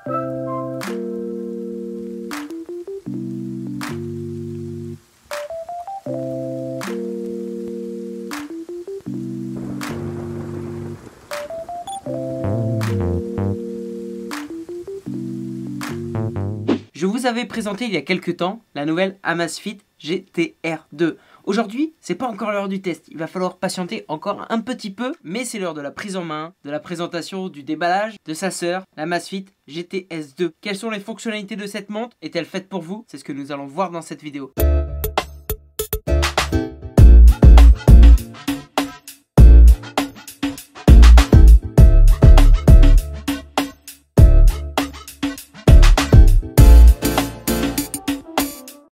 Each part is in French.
Je vous avais présenté il y a quelques temps la nouvelle Amazfit GTR 2. Aujourd'hui, c'est pas encore l'heure du test, il va falloir patienter encore un petit peu, mais c'est l'heure de la prise en main, de la présentation, du déballage de sa sœur, la Amazfit GTS 2. Quelles sont les fonctionnalités de cette montre? Est-elle faite pour vous? C'est ce que nous allons voir dans cette vidéo.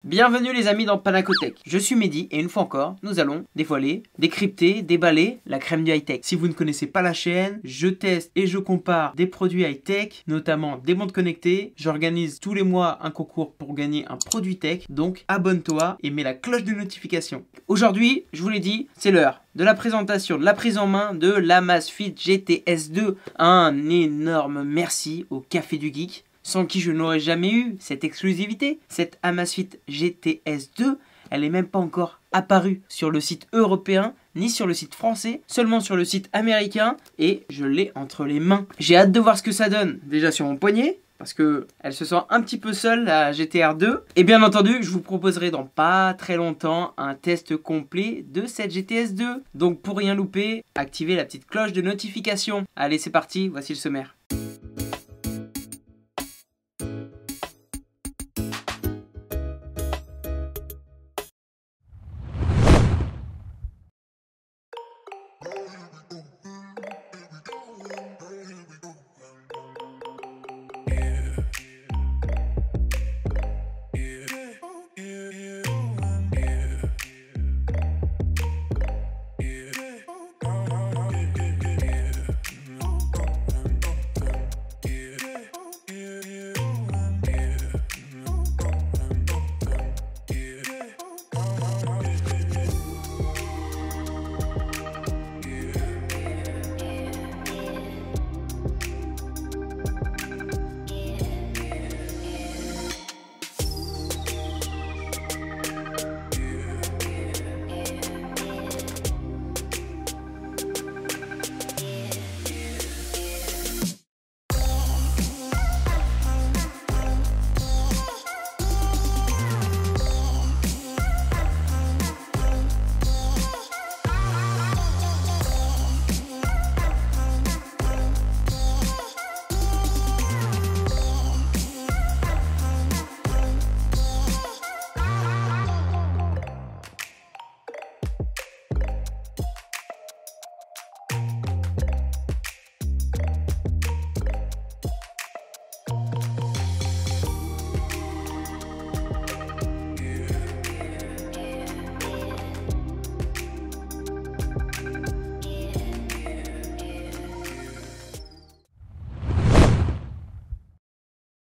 Bienvenue les amis dans Panacotech, je suis Mehdi et une fois encore, nous allons dévoiler, décrypter, déballer la crème du high-tech. Si vous ne connaissez pas la chaîne, je teste et je compare des produits high-tech, notamment des montres connectées. J'organise tous les mois un concours pour gagner un produit tech, donc abonne-toi et mets la cloche de notification. Aujourd'hui, je vous l'ai dit, c'est l'heure de la présentation, de la prise en main de l'Amazfit GTS 2. Un énorme merci au Café du Geek, sans qui je n'aurais jamais eu cette exclusivité. Cette Amazfit GTS 2, elle n'est même pas encore apparue sur le site européen, ni sur le site français, seulement sur le site américain, et je l'ai entre les mains. J'ai hâte de voir ce que ça donne, déjà sur mon poignet, parce que elle se sent un petit peu seule, la GTR 2. Et bien entendu, je vous proposerai dans pas très longtemps un test complet de cette GTS 2. Donc pour rien louper, activez la petite cloche de notification. Allez, c'est parti, voici le sommaire.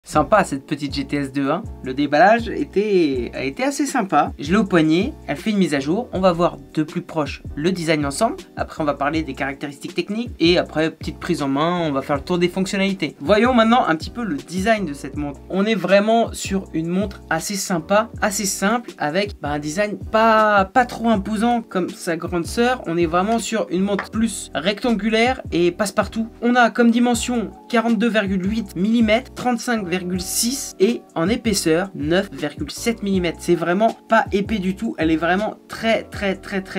Sympa cette petite GTS 2, hein. Le déballage a été assez sympa. Je l'ai au poignet, elle fait une mise à jour. On va voir de plus proche le design ensemble. Après on va parler des caractéristiques techniques. Et après petite prise en main, on va faire le tour des fonctionnalités. Voyons maintenant un petit peu le design de cette montre. On est vraiment sur une montre assez sympa, assez simple, avec un design pas trop imposant comme sa grande sœur. On est vraiment sur une montre plus rectangulaire et passe-partout. On a comme dimension 42,8 mm, 35,6 et en épaisseur 9,7 mm. C'est vraiment pas épais du tout. Elle est vraiment très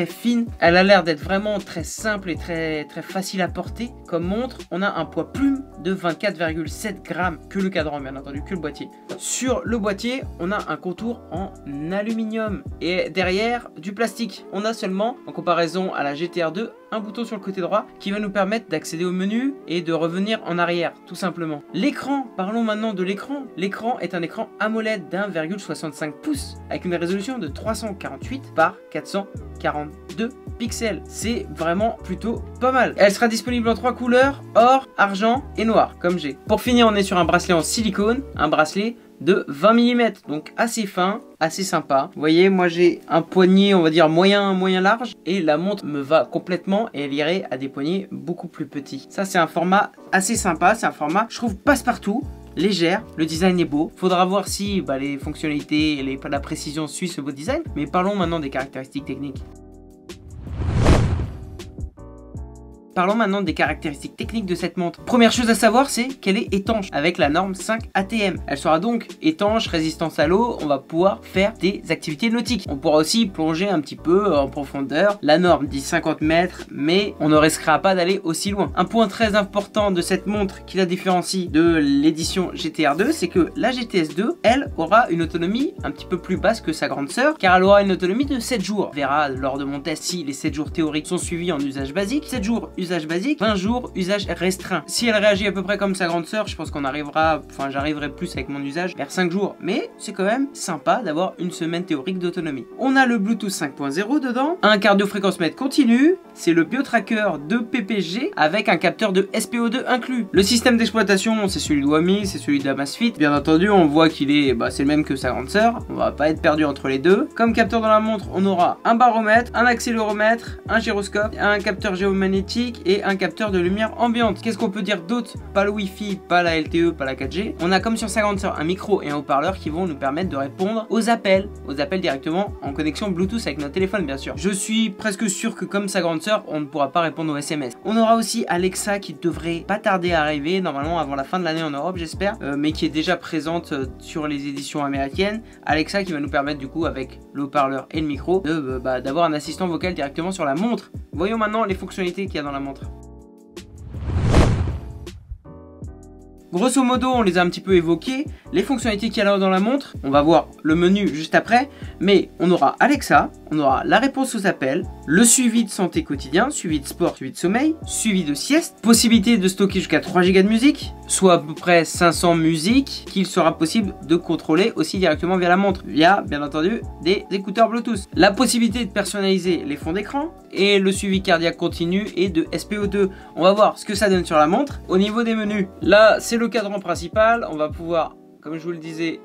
fine. Elle a l'air d'être vraiment très simple et très facile à porter comme montre. On a un poids plume de 24,7 grammes, que le cadran bien entendu, que le boîtier. Sur le boîtier, on a un contour en aluminium et derrière du plastique. On a seulement, en comparaison à la GTR 2, un bouton sur le côté droit qui va nous permettre d'accéder au menu et de revenir en arrière, tout simplement. L'écran, parlons maintenant de l'écran. L'écran est un écran AMOLED d'1,65 pouces avec une résolution de 348 par 442 pixels. C'est vraiment plutôt pas mal. Elle sera disponible en 3 couleurs, or, argent et noir, comme j'ai. Pour finir, on est sur un bracelet en silicone, un bracelet de 20 mm, donc assez fin, assez sympa. Vous voyez, moi j'ai un poignet, on va dire moyen large, et la montre me va complètement et elle irait à des poignets beaucoup plus petits. Ça c'est un format assez sympa, c'est un format, je trouve, passe-partout. légère, le design est beau. Faudra voir si les fonctionnalités et la précision suivent ce beau design. Mais parlons maintenant des caractéristiques techniques. Parlons maintenant des caractéristiques techniques de cette montre. Première chose à savoir, c'est qu'elle est étanche avec la norme 5 ATM. Elle sera donc étanche, résistance à l'eau, on va pouvoir faire des activités nautiques. On pourra aussi plonger un petit peu en profondeur. La norme dit 50 mètres, mais on ne risquera pas d'aller aussi loin. Un point très important de cette montre qui la différencie de l'édition GTR2, c'est que la GTS2, elle, aura une autonomie un petit peu plus basse que sa grande sœur, car elle aura une autonomie de 7 jours. On verra lors de mon test si les 7 jours théoriques sont suivis en usage basique. 7 jours usage basique, 20 jours usage restreint. Si elle réagit à peu près comme sa grande sœur, je pense qu'on arrivera, j'arriverai plus avec mon usage vers 5 jours. Mais c'est quand même sympa d'avoir une semaine théorique d'autonomie. On a le Bluetooth 5.0 dedans, un cardio-fréquence-mètre continu, c'est le BioTracker de PPG avec un capteur de SPO2 inclus. Le système d'exploitation, c'est celui de Wami, c'est celui d'Amazfit. Bien entendu, on voit qu'il est, c'est le même que sa grande sœur. On va pas être perdu entre les deux. Comme capteur dans la montre, on aura un baromètre, un accéléromètre, un gyroscope, un capteur géomagnétique et un capteur de lumière ambiante. Qu'est-ce qu'on peut dire d'autre? Pas le Wi-Fi, pas la LTE, pas la 4G. On a comme sur sa grande sœur un micro et un haut-parleur qui vont nous permettre de répondre aux appels directement en connexion Bluetooth avec notre téléphone bien sûr. Je suis presque sûr que comme sa grande sœur, on ne pourra pas répondre aux SMS. On aura aussi Alexa qui devrait pas tarder à arriver, normalement avant la fin de l'année en Europe j'espère, mais qui est déjà présente sur les éditions américaines. Alexa qui va nous permettre du coup avec le haut-parleur et le micro d'avoir un assistant vocal directement sur la montre. Voyons maintenant les fonctionnalités qu'il y a dans la montre. Grosso modo, on les a un petit peu évoquées. Les fonctionnalités qu'il y a dans la montre, on va voir le menu juste après. Mais on aura Alexa, on aura la réponse aux appels, le suivi de santé quotidien, suivi de sport, suivi de sommeil, suivi de sieste, possibilité de stocker jusqu'à 3 Go de musique, soit à peu près 500 musiques qu'il sera possible de contrôler aussi directement via la montre, via bien entendu des écouteurs Bluetooth. La possibilité de personnaliser les fonds d'écran et le suivi cardiaque continu et de SPO2. On va voir ce que ça donne sur la montre. Au niveau des menus, là c'est le cadran principal, on va pouvoir, comme je vous le disais,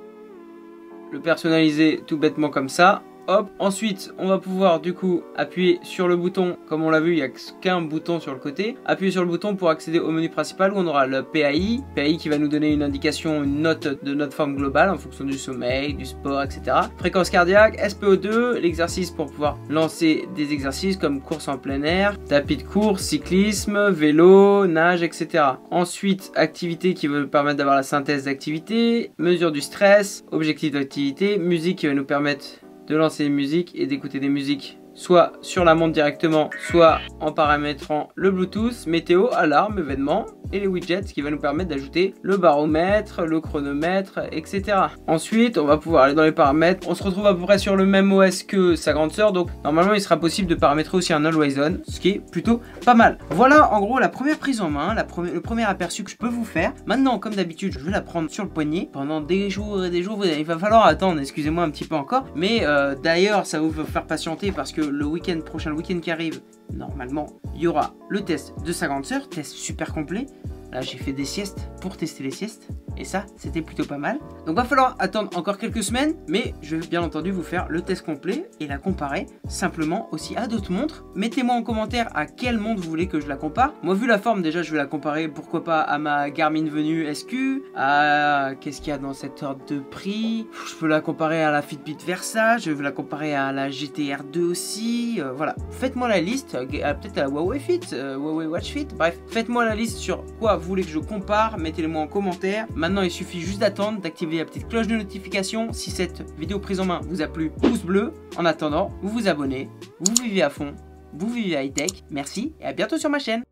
le personnaliser tout bêtement comme ça. Hop, ensuite on va pouvoir du coup appuyer sur le bouton, comme on l'a vu il n'y a qu'un bouton sur le côté, appuyer sur le bouton pour accéder au menu principal où on aura le PAI qui va nous donner une indication, une note de notre forme globale en fonction du sommeil, du sport, etc. Fréquence cardiaque, SPO2, l'exercice pour pouvoir lancer des exercices comme course en plein air, tapis de course, cyclisme, vélo, nage, etc. Ensuite, activité qui va nous permettre d'avoir la synthèse d'activité, mesure du stress, objectif d'activité, musique qui va nous permettre de lancer des musiques et d'écouter des musiques soit sur la montre directement, soit en paramétrant le Bluetooth, météo, alarme, événements et les widgets qui va nous permettre d'ajouter le baromètre, le chronomètre, etc. Ensuite, on va pouvoir aller dans les paramètres. On se retrouve à peu près sur le même OS que sa grande sœur, donc normalement il sera possible de paramétrer aussi un Always On, ce qui est plutôt pas mal. Voilà en gros la première prise en main, le premier aperçu que je peux vous faire. Maintenant, comme d'habitude, je vais la prendre sur le poignet pendant des jours et des jours. Il va falloir attendre, excusez-moi un petit peu encore, mais d'ailleurs ça va vous faire patienter parce que le prochain week-end qui arrive, normalement, il y aura le test de sa grande sœur, test super complet. Là, j'ai fait des siestes pour tester les siestes. Et ça, c'était plutôt pas mal. Donc, va falloir attendre encore quelques semaines. Mais je vais bien entendu vous faire le test complet et la comparer simplement aussi à d'autres montres. Mettez-moi en commentaire à quelle montre vous voulez que je la compare. Moi, vu la forme, déjà, je vais la comparer, pourquoi pas, à ma Garmin Venue SQ. À qu'est-ce qu'il y a dans cette ordre de prix. Je peux la comparer à la Fitbit Versa. Je vais la comparer à la GTR2 aussi. Voilà. Faites-moi la liste. Peut-être à la Huawei Fit, Huawei Watch Fit. Bref, faites-moi la liste sur quoi vous voulez que je compare. Mettez-le moi en commentaire. Maintenant, il suffit juste d'attendre, d'activer la petite cloche de notification. Si cette vidéo prise en main vous a plu, pouce bleu. En attendant, vous vous abonnez, vous vivez à fond, vous vivez high-tech. Merci et à bientôt sur ma chaîne.